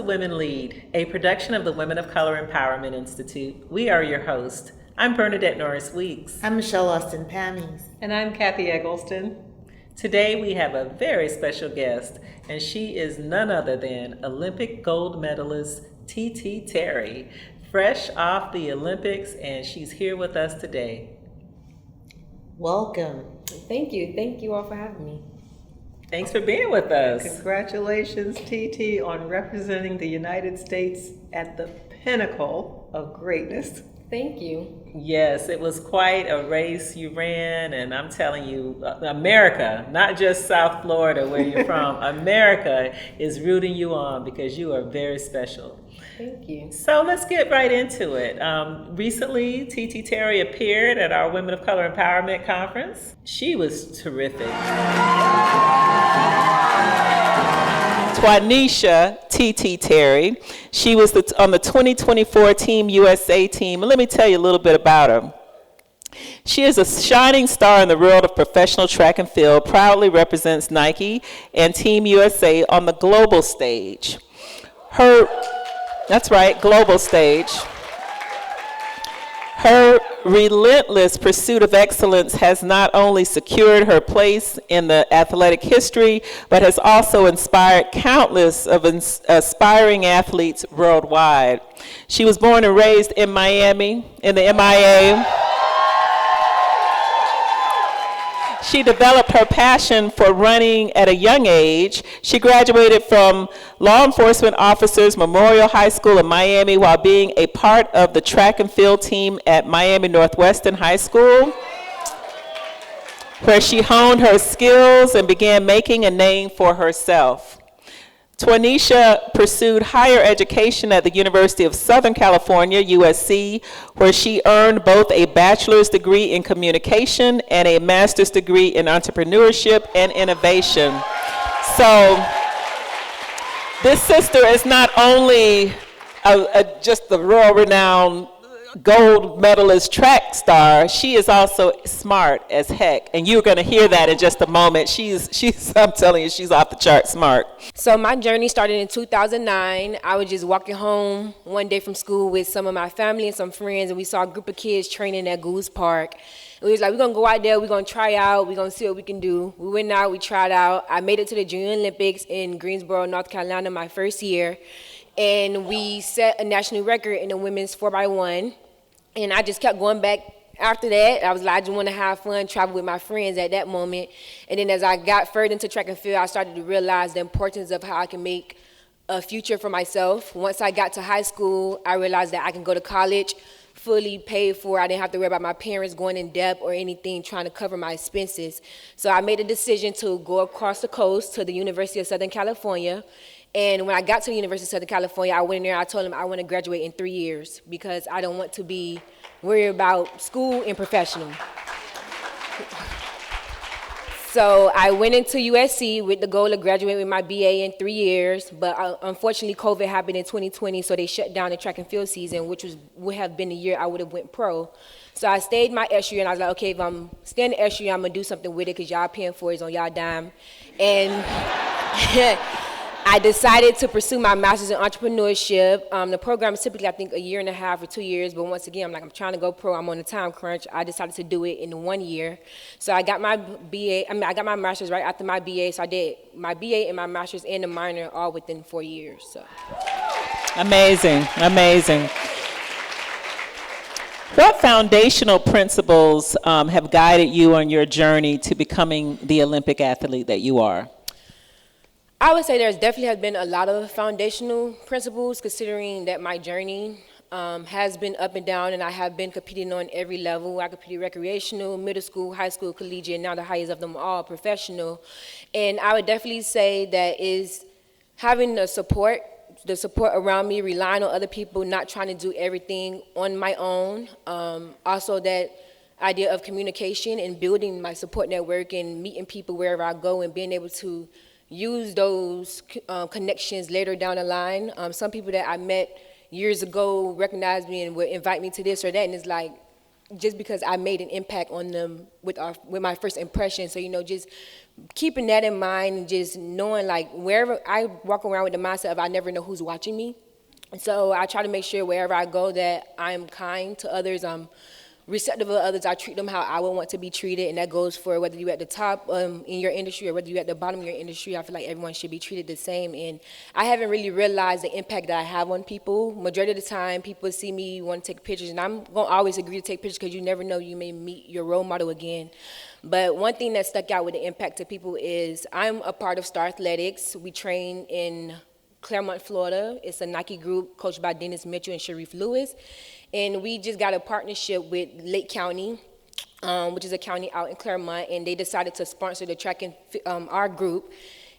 to Women Lead, a production of the Women of Color Empowerment Institute. We are your hosts. I'm Bernadette Norris Weeks. I'm Michelle Austin Pammies. And I'm Kathy Eggleston. Today we have a very special guest, and she is none other than Olympic gold medalist TT Terry, fresh off the Olympics, and she's here with us today. Welcome. Thank you. Thank you all for having me. Thanks for being with us. Congratulations, TT, on representing the United States at the pinnacle of greatness. Thank you. Yes, it was quite a race you ran, and I'm telling you, America, not just South Florida where you're from, America is rooting you on because you are very special. Thank you. So let's get right into it. Recently, TT Terry appeared at our Women of Color Empowerment Conference. She was terrific. Twanisha TT Terry. She was on the 2024 Team USA team. And let me tell you a little bit about her. She is a shining star in the world of professional track and field, proudly represents Nike and Team USA on the global stage. That's right, global stage. Her relentless pursuit of excellence has not only secured her place in the athletic history, but has also inspired countless of aspiring athletes worldwide. She was born and raised in Miami, in the MIA. She developed her passion for running at a young age. She graduated from Law Enforcement Officers Memorial High School in Miami while being a part of the track and field team at Miami Northwestern High School, where she honed her skills and began making a name for herself. Twanisha pursued higher education at the University of Southern California, USC, where she earned both a bachelor's degree in communication and a master's degree in entrepreneurship and innovation. So this sister is not only just the world-renowned gold medalist track star, she is also smart as heck, and you're going to hear that in just a moment. She's I'm telling you, she's off the chart smart. So my journey started in 2009. I was just walking home one day from school with some of my family and some friends, and we saw a group of kids training at Goose Park. And we was like, we're going to go out there, we're going to try out, we're going to see what we can do. We went out, we tried out. I made it to the Junior Olympics in Greensboro, North Carolina, my first year, and we set a national record in the women's 4x1. And I just kept going back after that. I was like, I just want to have fun, travel with my friends at that moment. And then as I got further into track and field, I started to realize the importance of how I can make a future for myself. Once I got to high school, I realized that I can go to college fully paid for. I didn't have to worry about my parents going in debt or anything trying to cover my expenses. So I made a decision to go across the coast to the University of Southern California. And when I got to the University of Southern California, I went in there, I told them I want to graduate in 3 years because I don't want to be worried about school and professional. So I went into USC with the goal of graduating with my BA in 3 years, but unfortunately COVID happened in 2020, so they shut down the track and field season, which would have been the year I would have went pro. So I stayed my SU, and I was like, okay, if I'm staying in SU, I'm going to do something with it because y'all paying for it, it's on y'all dime. And I decided to pursue my master's in entrepreneurship. The program is typically, I think, a year and a half or 2 years, but once again, I'm trying to go pro, I'm on a time crunch. I decided to do it in 1 year. So I got my I got my master's right after my BA, so I did my BA and my master's and the minor all within 4 years. So. Amazing, amazing. What foundational principles have guided you on your journey to becoming the Olympic athlete that you are? I would say there's definitely has been a lot of foundational principles, considering that my journey has been up and down, and I have been competing on every level. I competed recreational, middle school, high school, collegiate, and now the highest of them all, professional. And I would definitely say that is having the support around me, relying on other people, not trying to do everything on my own. Also that idea of communication and building my support network and meeting people wherever I go and being able to use those connections later down the line. Some people that I met years ago recognize me and would invite me to this or that, and it's like, just because I made an impact on them with my first impression. So, just keeping that in mind and just knowing, like, wherever I walk around with the mindset of I never know who's watching me. So I try to make sure wherever I go that I'm kind to others, I'm receptive of others, I treat them how I would want to be treated, and that goes for whether you're at the top in your industry or whether you're at the bottom of your industry. I feel like everyone should be treated the same, and I haven't really realized the impact that I have on people. Majority of the time, people see me, want to take pictures, and I'm going to always agree to take pictures because you never know, you may meet your role model again. But one thing that stuck out with the impact to people is I'm a part of Star Athletics. We train in Claremont, Florida. It's a Nike group coached by Dennis Mitchell and Sharif Lewis. And we just got a partnership with Lake County, which is a county out in Claremont, and they decided to sponsor the track and our group.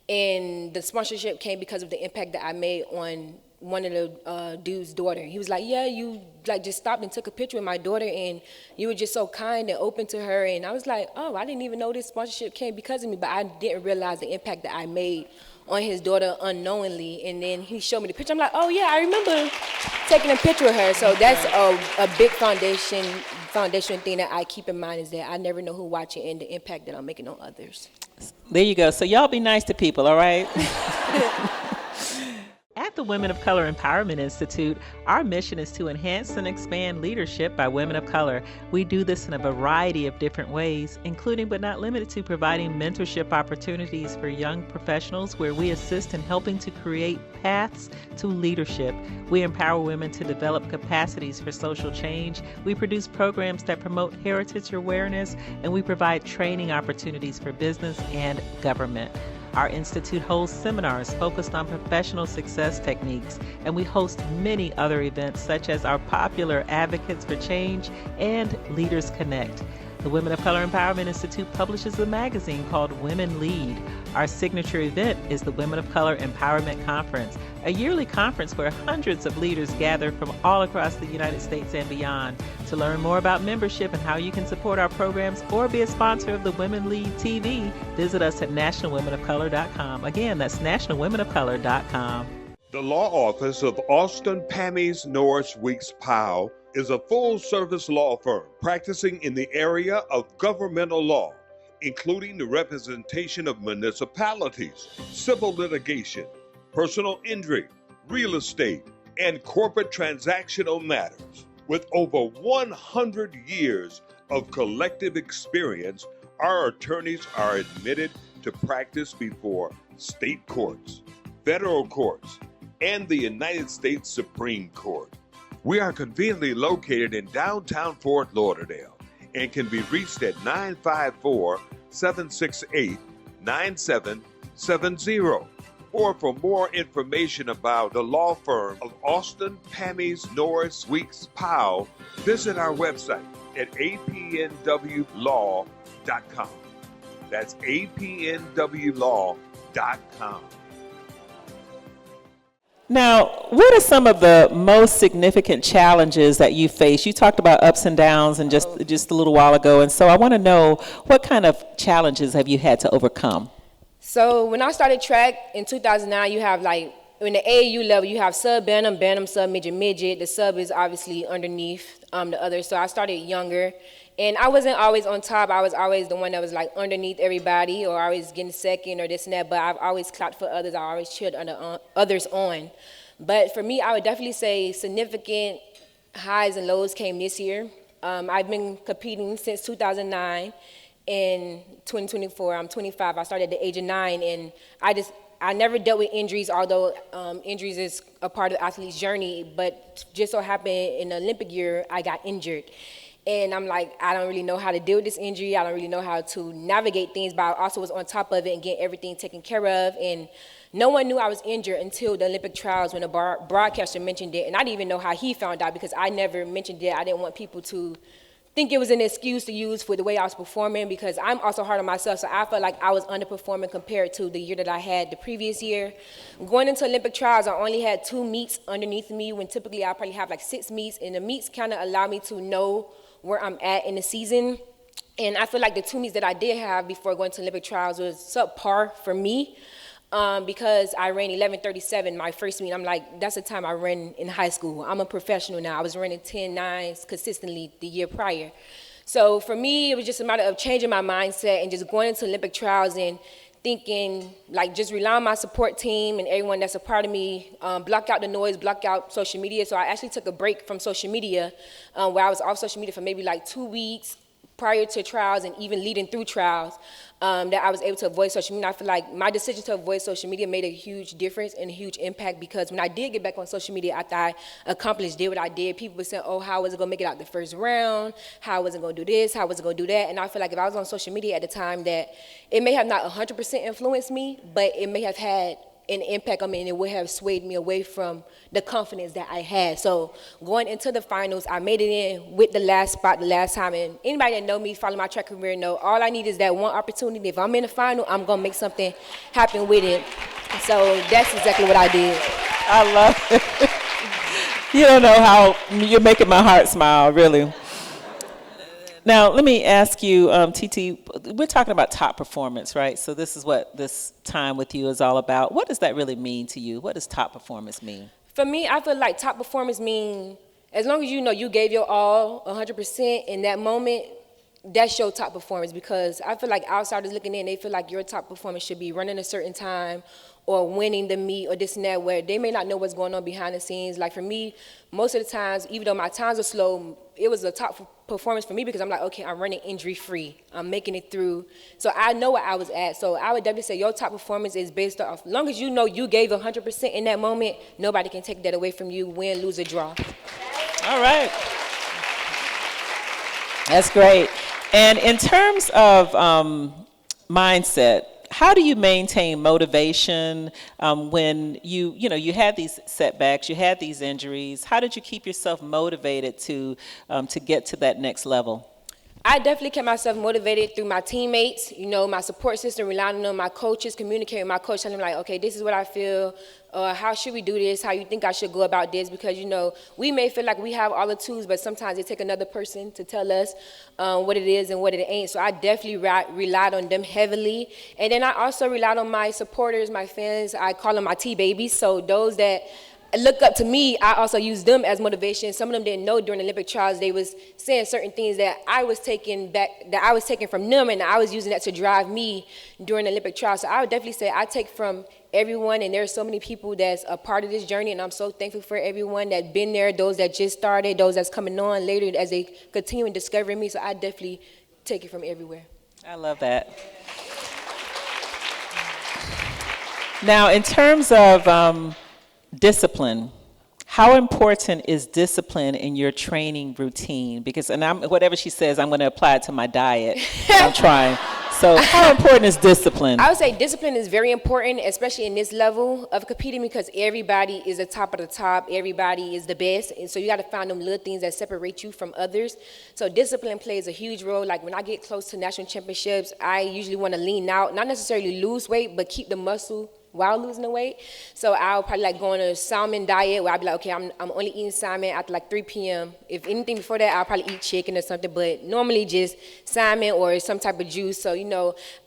And the sponsorship came because of the impact that I made on one of the dude's daughter. He was like, yeah, you just stopped and took a picture with my daughter, and you were just so kind and open to her. And I was like, oh, I didn't even know this sponsorship came because of me, but I didn't realize the impact that I made on his daughter unknowingly. And then he showed me the picture. I'm like, oh yeah, I remember taking a picture with her. So that's a big foundation thing that I keep in mind, is that I never know who's watching and the impact that I'm making on others. There you go. So y'all be nice to people, all right? At the Women of Color Empowerment Institute, our mission is to enhance and expand leadership by women of color. We do this in a variety of different ways, including but not limited to providing mentorship opportunities for young professionals where we assist in helping to create paths to leadership. We empower women to develop capacities for social change. We produce programs that promote heritage awareness, and we provide training opportunities for business and government. Our institute holds seminars focused on professional success techniques, and we host many other events such as our popular Advocates for Change and Leaders Connect. The Women of Color Empowerment Institute publishes a magazine called Women Lead. Our signature event is the Women of Color Empowerment Conference, a yearly conference where hundreds of leaders gather from all across the United States and beyond. To learn more about membership and how you can support our programs or be a sponsor of the Women Lead TV, visit us at nationalwomenofcolor.com. Again, that's nationalwomenofcolor.com. The law office of Austin, Pammies, Norris, Weeks, Powell is a full-service law firm practicing in the area of governmental law, including the representation of municipalities, civil litigation, personal injury, real estate, and corporate transactional matters. With over 100 years of collective experience, our attorneys are admitted to practice before state courts, federal courts, and the United States Supreme Court. We are conveniently located in downtown Fort Lauderdale and can be reached at 954-768-9770. Or for more information about the law firm of Austin, Pammies, Norris, Weeks, Powell, visit our website at apnwlaw.com. That's apnwlaw.com. Now, what are some of the most significant challenges that you face? You talked about ups and downs and just a little while ago, and so I want to know, what kind of challenges have you had to overcome? So when I started track in 2009, you have in the AAU level, you have sub bantam, bantam, sub midget, midget. The sub is obviously underneath the others. So I started younger, and I wasn't always on top. I was always the one that was underneath everybody, or always getting second or this and that. But I've always clapped for others. I always cheered others on. But for me, I would definitely say significant highs and lows came this year. I've been competing since 2009. In 2024, I'm 25. I started at the age of 9, and I never dealt with injuries, although injuries is a part of the athlete's journey. But just so happened in the Olympic year, I got injured. And I'm like, I don't really know how to deal with this injury. I don't really know how to navigate things, but I also was on top of it and getting everything taken care of. And no one knew I was injured until the Olympic trials, when the broadcaster mentioned it. And I didn't even know how he found out, because I never mentioned it. I didn't want people to think it was an excuse to use for the way I was performing, because I'm also hard on myself, so I felt like I was underperforming compared to the year that I had the previous year. Going into Olympic trials, I only had 2 meets underneath me, when typically I probably have 6 meets, and the meets kind of allow me to know where I'm at in the season. And I feel like the 2 meets that I did have before going to Olympic trials was subpar for me. because I ran 11:37 my first meet. I'm like, that's the time I ran in high school. I'm a professional now. I was running 10.9s consistently the year prior. So for me, it was just a matter of changing my mindset and just going into Olympic trials and thinking, like, just rely on my support team and everyone that's a part of me, block out the noise, block out social media. So I actually took a break from social media, where I was off social media for maybe like 2 weeks prior to trials and even leading through trials, that I was able to avoid social media. I feel like my decision to avoid social media made a huge difference and a huge impact, because when I did get back on social media after I did what I did, people were saying, oh, how was it going to make it out the first round? How was it going to do this? How was it going to do that? And I feel like if I was on social media at the time, that it may have not 100% influenced me, but it may have had an impact on me, and it would have swayed me away from the confidence that I had. So going into the finals, I made it in with the last spot the last time. And anybody that know me, follow my track career, know all I need is that one opportunity. If I'm in the final, I'm gonna make something happen with it. So that's exactly what I did. I love it. You don't know how you're making my heart smile, really. Now, let me ask you, TT, we're talking about top performance, right? So this is what this time with you is all about. What does that really mean to you? What does top performance mean? For me, I feel like top performance means, as long as you know you gave your all 100% in that moment, that's your top performance. Because I feel like outsiders looking in, they feel like your top performance should be running a certain time or winning the meet or this and that, where they may not know what's going on behind the scenes. Like for me, most of the times, even though my times are slow, it was a top performance for me because I'm like, okay, I'm running injury-free. I'm making it through. So I know where I was at. So I would definitely say your top performance is based off, as long as you know you gave 100% in that moment, nobody can take that away from you, win, lose, or draw. All right. That's great. And in terms of mindset, how do you maintain motivation when you had these setbacks, you had these injuries? How did you keep yourself motivated to get to that next level? I definitely kept myself motivated through my teammates, my support system, relying on them, my coaches, communicating with my coach, telling them like, okay, this is what I feel, how should we do this, how you think I should go about this, because, we may feel like we have all the tools, but sometimes it takes another person to tell us what it is and what it ain't. So I definitely relied on them heavily. And then I also relied on my supporters, my fans. I call them my T-babies. So those that look up to me, I also use them as motivation. Some of them didn't know during the Olympic trials, they was saying certain things that I was taking from them, and I was using that to drive me during the Olympic trials. So I would definitely say I take from everyone, and there's so many people that's a part of this journey, and I'm so thankful for everyone that's been there, those that just started, those that's coming on later as they continue and discovering me. So I definitely take it from everywhere. I love that. Now, in terms of discipline, how important is discipline in your training routine? Because, whatever she says, I'm going to apply it to my diet. I'm trying. So how important is discipline? I would say discipline is very important, especially in this level of competing, because everybody is the top of the top. Everybody is the best. And so you got to find them little things that separate you from others. So discipline plays a huge role. Like when I get close to national championships, I usually want to lean out, not necessarily lose weight, but keep the muscle while losing the weight. So I'll probably like go on a salmon diet where I'll be like, okay, I'm only eating salmon after like 3 p.m. If anything before that, I'll probably eat chicken or something, but normally just salmon or some type of juice. So,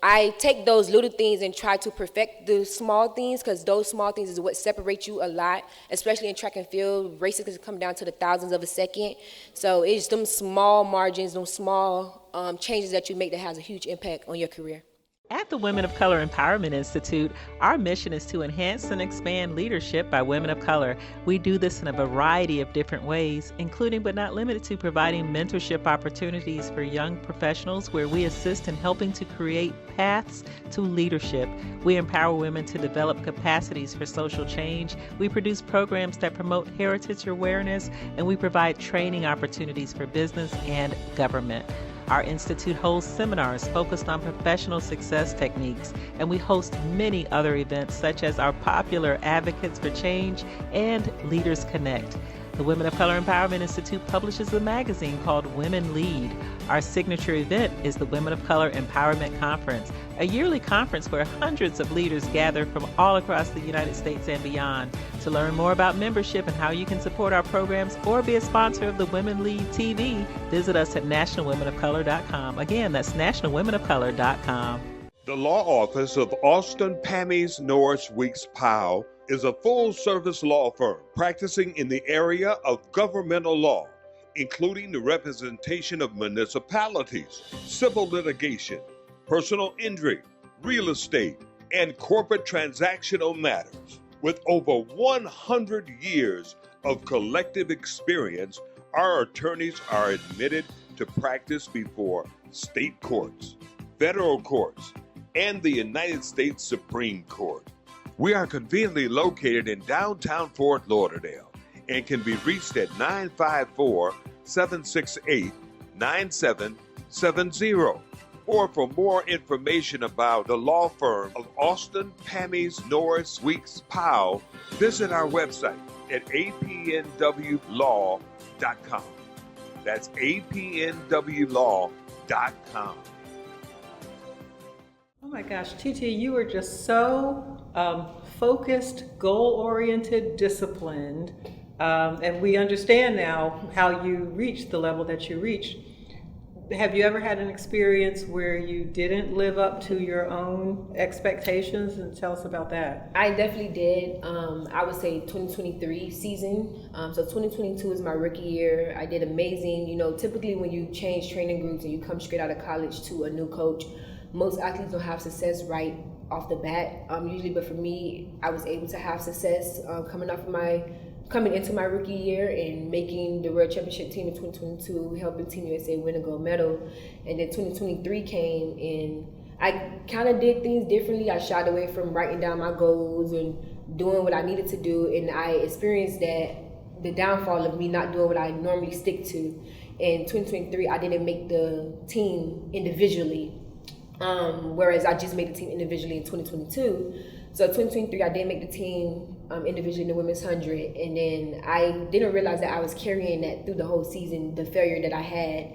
I take those little things and try to perfect the small things, because those small things is what separates you a lot, especially in track and field. Races can come down to the thousandths of a second. So it's them small margins, those small changes that you make that has a huge impact on your career. At the Women of Color Empowerment Institute, our mission is to enhance and expand leadership by women of color. We do this in a variety of different ways, including but not limited to providing mentorship opportunities for young professionals, where we assist in helping to create paths to leadership. We empower women to develop capacities for social change. We produce programs that promote heritage awareness, and we provide training opportunities for business and government. Our institute holds seminars focused on professional success techniques, and we host many other events such as our popular Advocates for Change and Leaders Connect. The Women of Color Empowerment Institute publishes a magazine called Women Lead. Our signature event is the Women of Color Empowerment Conference, a yearly conference where hundreds of leaders gather from all across the United States and beyond. To learn more about membership and how you can support our programs or be a sponsor of the Women Lead TV, visit us at nationalwomenofcolor.com. Again, that's nationalwomenofcolor.com. The law office of Austin, Pammies, Norris, Weeks, Powell is a full-service law firm practicing in the area of governmental law, including the representation of municipalities, civil litigation, personal injury, real estate, and corporate transactional matters. With over 100 years of collective experience, our attorneys are admitted to practice before state courts, federal courts, and the United States Supreme Court. We are conveniently located in downtown Fort Lauderdale and can be reached at 954-768-9770. Or for more information about the law firm of Austin, Pammies, Norris, Weeks, Powell, visit our website at apnwlaw.com. That's apnwlaw.com. Oh my gosh, TT, you are just so focused, goal-oriented, disciplined, and we understand now how you reached the level that you reached. Have you ever had an experience where you didn't live up to your own expectations? And tell us about that. I definitely did. I would say 2023 season. So 2022 is my rookie year. I did amazing. You know, typically when you change training groups and you come straight out of college to a new coach, most athletes don't have success right off the bat. Usually, but for me, I was able to have success coming into my rookie year and making the World Championship team in 2022, helping Team USA win a gold medal. And then 2023 came and I kind of did things differently. I shied away from writing down my goals and doing what I needed to do. And I experienced the downfall of me not doing what I normally stick to. In 2023, I didn't make the team individually, whereas I just made the team individually in 2022. So 2023, I did make the team individually in the women's 100, and then I didn't realize that I was carrying that through the whole season. The failure that I had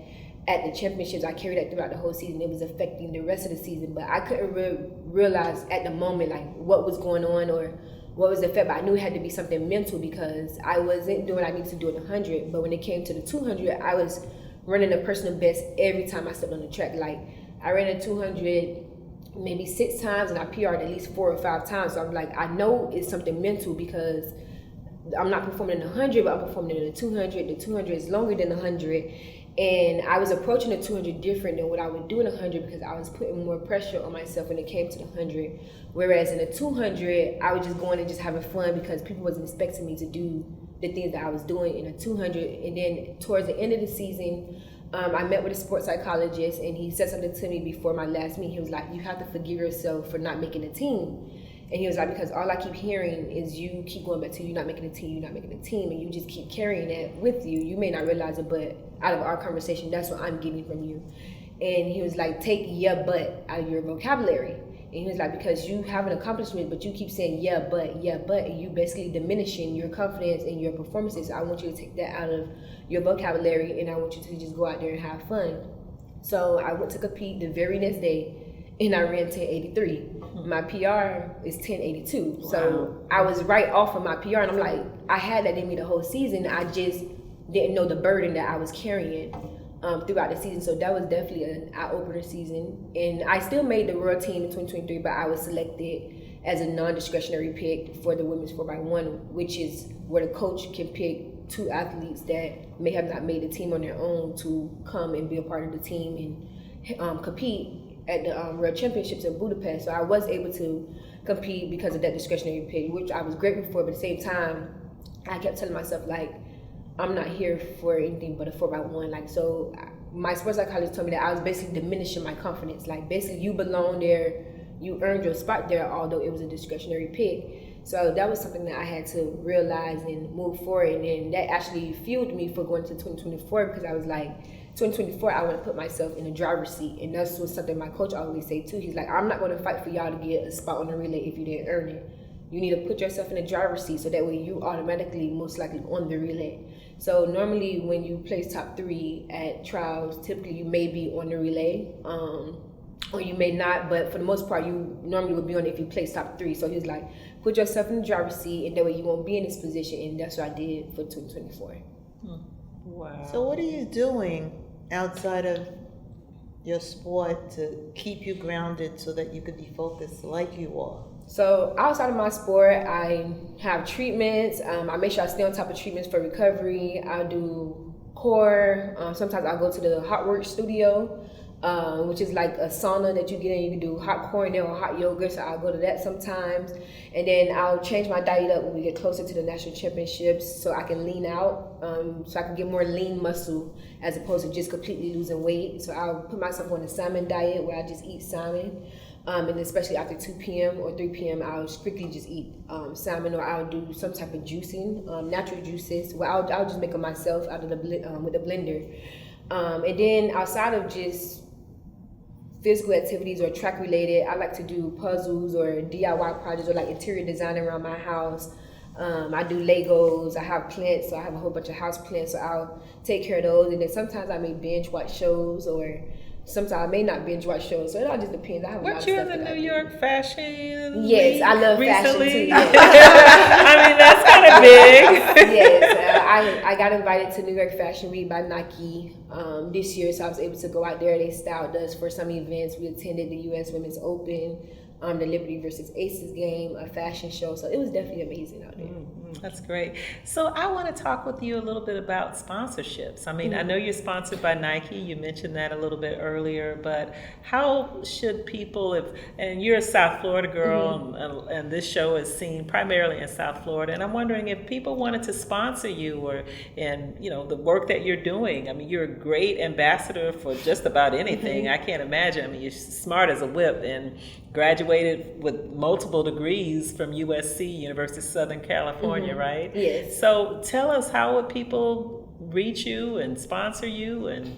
at the championships, I carried that throughout the whole season. It was affecting the rest of the season, but I couldn't realize at the moment like what was going on or what was the effect. But I knew it had to be something mental because I wasn't doing what I needed to do at the 100. But when it came to the 200, I was running a personal best every time I stepped on the track. Like I ran a 200 maybe 6 times and I PR'd at least 4 or 5 times. So I'm like, I know it's something mental because I'm not performing in the 100, but I'm performing in the 200. The 200 is longer than the 100. And I was approaching the 200 different than what I would do in the 100 because I was putting more pressure on myself when it came to the 100. Whereas in the 200, I was just going and just having fun because people wasn't expecting me to do the things that I was doing in the 200. And then towards the end of the season, I met with a sports psychologist and he said something to me before my last meet. He was like, you have to forgive yourself for not making a team. And he was like, because all I keep hearing is you keep going back to you're not making a team, you're not making a team, and you just keep carrying that with you. You may not realize it, but out of our conversation, that's what I'm getting from you. And he was like, take yeah, but out of your vocabulary. And he was like, because you have an accomplishment, but you keep saying yeah, but, and you basically diminishing your confidence and your performances. I want you to take that out of your vocabulary and I want you to just go out there and have fun. So I went to compete the very next day and I ran 10:83. My PR is 10:82. Wow. So I was right off of my PR and I'm like, I had that in me the whole season. I just didn't know the burden that I was carrying throughout the season. So that was definitely an eye-opener season. And I still made the World Team in 2023, but I was selected as a non-discretionary pick for the women's 4x1, which is where the coach can pick 2 athletes that may have not made the team on their own to come and be a part of the team and compete at the World Championships in Budapest. So I was able to compete because of that discretionary pick, which I was grateful for, but at the same time, I kept telling myself, like, I'm not here for anything but a 4x1. Like, so my sports psychologist told me that I was basically diminishing my confidence. Like, basically, you belong there, you earned your spot there, although it was a discretionary pick. So that was something that I had to realize and move forward. And then that actually fueled me for going to 2024 because I was like, 2024, I want to put myself in the driver's seat. And that's what something my coach always say too. He's like, I'm not going to fight for y'all to get a spot on the relay if you didn't earn it. You need to put yourself in the driver's seat so that way you automatically most likely on the relay. So normally when you place top 3 at trials, typically you may be on the relay, or you may not, but for the most part you normally would be on it if you place top 3. So he's like, put yourself in the driver's seat and that way you won't be in this position, and that's what I did for 2024. Wow. So what are you doing outside of your sport to keep you grounded so that you could be focused like you are? So outside of my sport, I have treatments. I make sure I stay on top of treatments for recovery. I do core. Sometimes I go to the hot work studio, which is like a sauna that you get in. You can do hot core in there or hot yoga. So I'll go to that sometimes. And then I'll change my diet up when we get closer to the national championships so I can lean out, so I can get more lean muscle as opposed to just completely losing weight. So I'll put myself on a salmon diet where I just eat salmon. And especially after 2 p.m. or 3 p.m., I'll strictly just eat salmon, or I'll do some type of juicing, natural juices. Well, I'll just make them myself out of the with a blender. And then outside of just physical activities or track related, I like to do puzzles or DIY projects or like interior design around my house. I do Legos. I have plants, so I have a whole bunch of house plants, so I'll take care of those. And then sometimes I may binge watch shows, or sometimes I may not binge watch shows, so it all just depends. I have a lot of Weren't you in stuff the that I New do. York Fashion Yes, Week I love recently? fashion too. Yes. I mean, that's kind of big. Yes, I got invited to New York Fashion Week by Nike this year, so I was able to go out there. They styled us for some events. We attended the U.S. Women's Open, the Liberty versus Aces game, a fashion show. So it was definitely amazing out there. That's great. So I want to talk with you a little bit about sponsorships. I mean, I know you're sponsored by Nike. You mentioned that a little bit earlier, but how should people, and you're a South Florida girl, and this show is seen primarily in South Florida, and I'm wondering if people wanted to sponsor you and the work that you're doing. I mean, you're a great ambassador for just about anything. I can't imagine. I mean, you're smart as a whip and graduated with multiple degrees from USC, University of Southern California, right? Yes. So tell us, how would people reach you and sponsor you and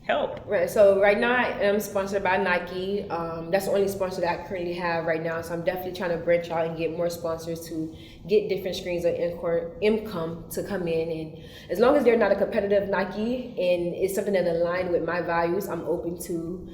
help? Right. So right now I am sponsored by Nike. That's the only sponsor that I currently have right now. So I'm definitely trying to branch out and get more sponsors to get different streams of income to come in. And as long as they're not a competitive Nike and it's something that aligns with my values, I'm open to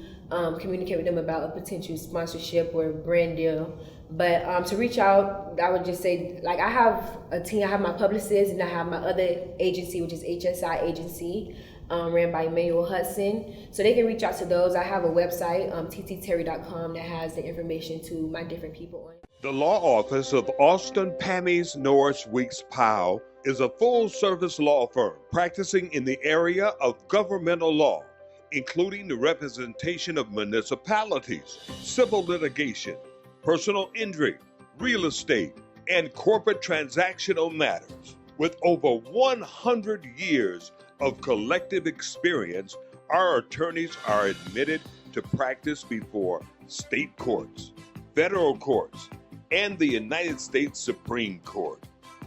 communicate with them about a potential sponsorship or brand deal. But to reach out, I would just say, like, I have a team. I have my publicist, and I have my other agency, which is HSI Agency, ran by Emmanuel Hudson. So they can reach out to those. I have a website, ttterry.com, that has the information to my different people on it. The law office of Austin, Pammies, Norris, Weeks, Powell is a full-service law firm practicing in the area of governmental law, including the representation of municipalities, civil litigation, personal injury, real estate, and corporate transactional matters. With over 100 years of collective experience, our attorneys are admitted to practice before state courts, federal courts, and the United States Supreme Court.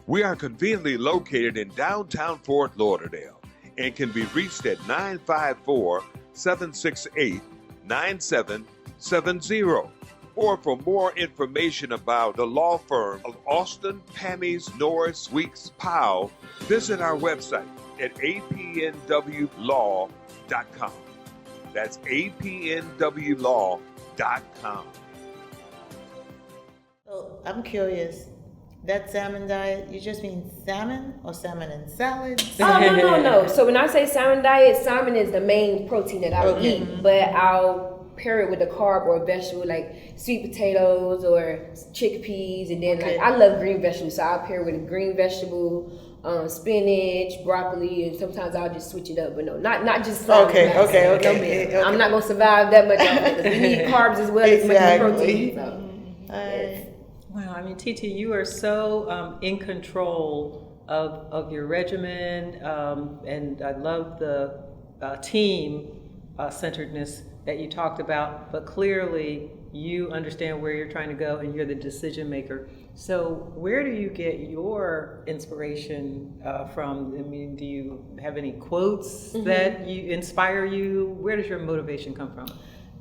We are conveniently located in downtown Fort Lauderdale and can be reached at 954-768-9770. Or for more information about the law firm of Austin, Pammies, Norris, Weeks, Powell, visit our website at apnwlaw.com. That's apnwlaw.com. So I'm curious, that salmon diet, you just mean salmon or salmon and salads? Oh, no. So when I say salmon diet, salmon is the main protein that I would eat, but I'll pair it with a carb or a vegetable like sweet potatoes or chickpeas, and then like I love green vegetables, so I'll pair it with a green vegetable, spinach, broccoli, and sometimes I'll just switch it up. But no, not just salmon. Okay. I'm not gonna survive that much off it, 'cause we need carbs as well as much protein. So. Wow, I mean, TT, you are so in control of your regimen, and I love the team centeredness that you talked about, but clearly you understand where you're trying to go and you're the decision maker. So where do you get your inspiration from? I mean, do you have any quotes that you inspire you? Where does your motivation come from?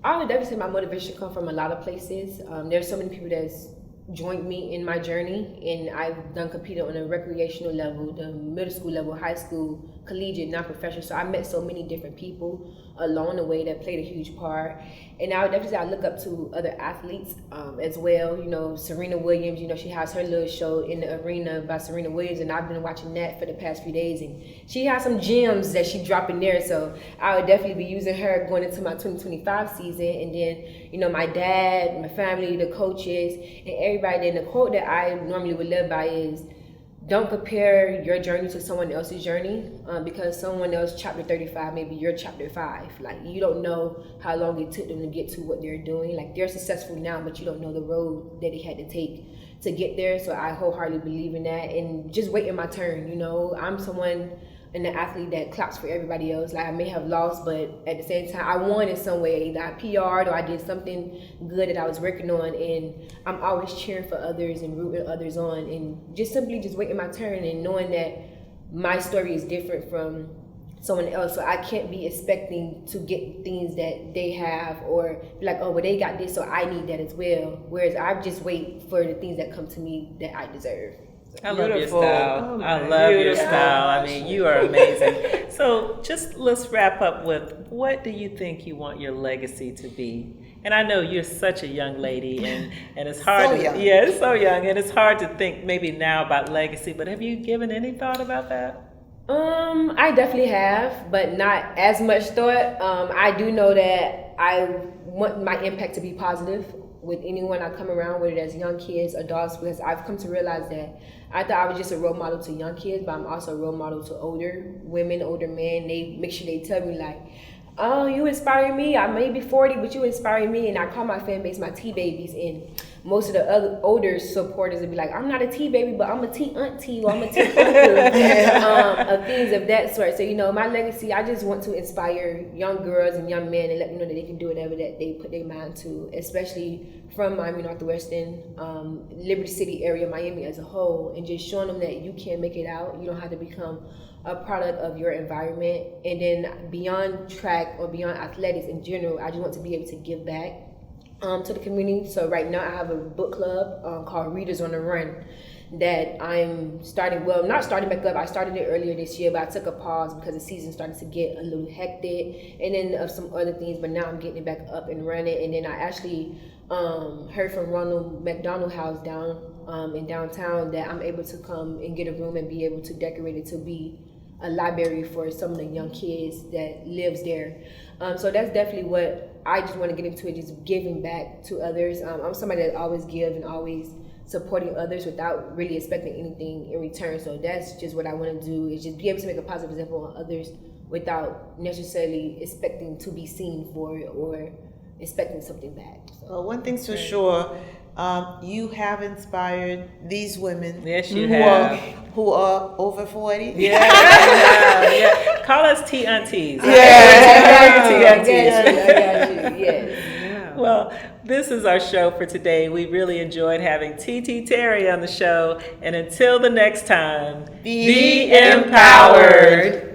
I would definitely say my motivation comes from a lot of places. There's so many people that's joined me in my journey, and I've competed on a recreational level, the middle school level, high school, collegiate, non-professional. So I met so many different people along the way that played a huge part. And I would definitely say I look up to other athletes as well. You know, Serena Williams, you know, she has her little show in the arena by Serena Williams, and I've been watching that for the past few days. And she has some gems that she dropped in there. So I would definitely be using her going into my 2025 season. And then, you know, my dad, my family, the coaches, and everybody. Then the quote that I normally would live by is, don't compare your journey to someone else's journey because someone else chapter 35 maybe you're chapter 5. Like, you don't know how long it took them to get to what they're doing. Like, they're successful now, but you don't know the road that they had to take to get there. So I wholeheartedly believe in that, and just waiting my turn. You know, I'm someone and the athlete that claps for everybody else. Like, I may have lost, but at the same time, I won in some way. Either I PR'd or I did something good that I was working on, and I'm always cheering for others and rooting others on, and just simply just waiting my turn and knowing that my story is different from someone else. So I can't be expecting to get things that they have or be like, oh, well, they got this, so I need that as well. Whereas I just wait for the things that come to me that I deserve. I love your Beautiful. style. I love your Beautiful. style. I mean, you are amazing. So just let's wrap up with, what do you think you want your legacy to be? And I know you're such a young lady, and it's hard. So young. Yeah, it's so young, and it's hard to think maybe now about legacy. But have you given any thought about that? I definitely have, but not as much thought. I do know that I want my impact to be positive with anyone I come around, whether that's young kids, adults, because I've come to realize that I thought I was just a role model to young kids, but I'm also a role model to older women, older men. They make sure they tell me like, oh, you inspire me. I may be 40, but you inspire me. And I call my fan base my T-babies. And most of the other older supporters would be like, I'm not a T-baby, but I'm a T-auntie or I'm a T-uncle, of things of that sort. So, you know, my legacy, I just want to inspire young girls and young men and let them know that they can do whatever that they put their mind to, especially from Miami Northwestern, Liberty City area, Miami as a whole, and just showing them that you can make it out. You don't have to become a product of your environment. And then beyond track or beyond athletics in general, I just want to be able to give back to the community. So right now I have a book club called Readers on the Run that I'm starting, well, not starting back up. I started it earlier this year, but I took a pause because the season started to get a little hectic, and then of some other things, but now I'm getting it back up and running. And then I actually heard from Ronald McDonald House down in downtown that I'm able to come and get a room and be able to decorate it to be a library for some of the young kids that lives there. So that's definitely what I just want to get into, just giving back to others. I'm somebody that always give and always supporting others without really expecting anything in return. So that's just what I want to do, is just be able to make a positive example on others without necessarily expecting to be seen for it or expecting something back. So. Well, one thing's for sure, you have inspired these women. Yes, you who have. Who are over 40. Yeah. Call us T-aunties. I got you, yes. Well, this is our show for today. We really enjoyed having T.T. Terry on the show. And until the next time, Be empowered.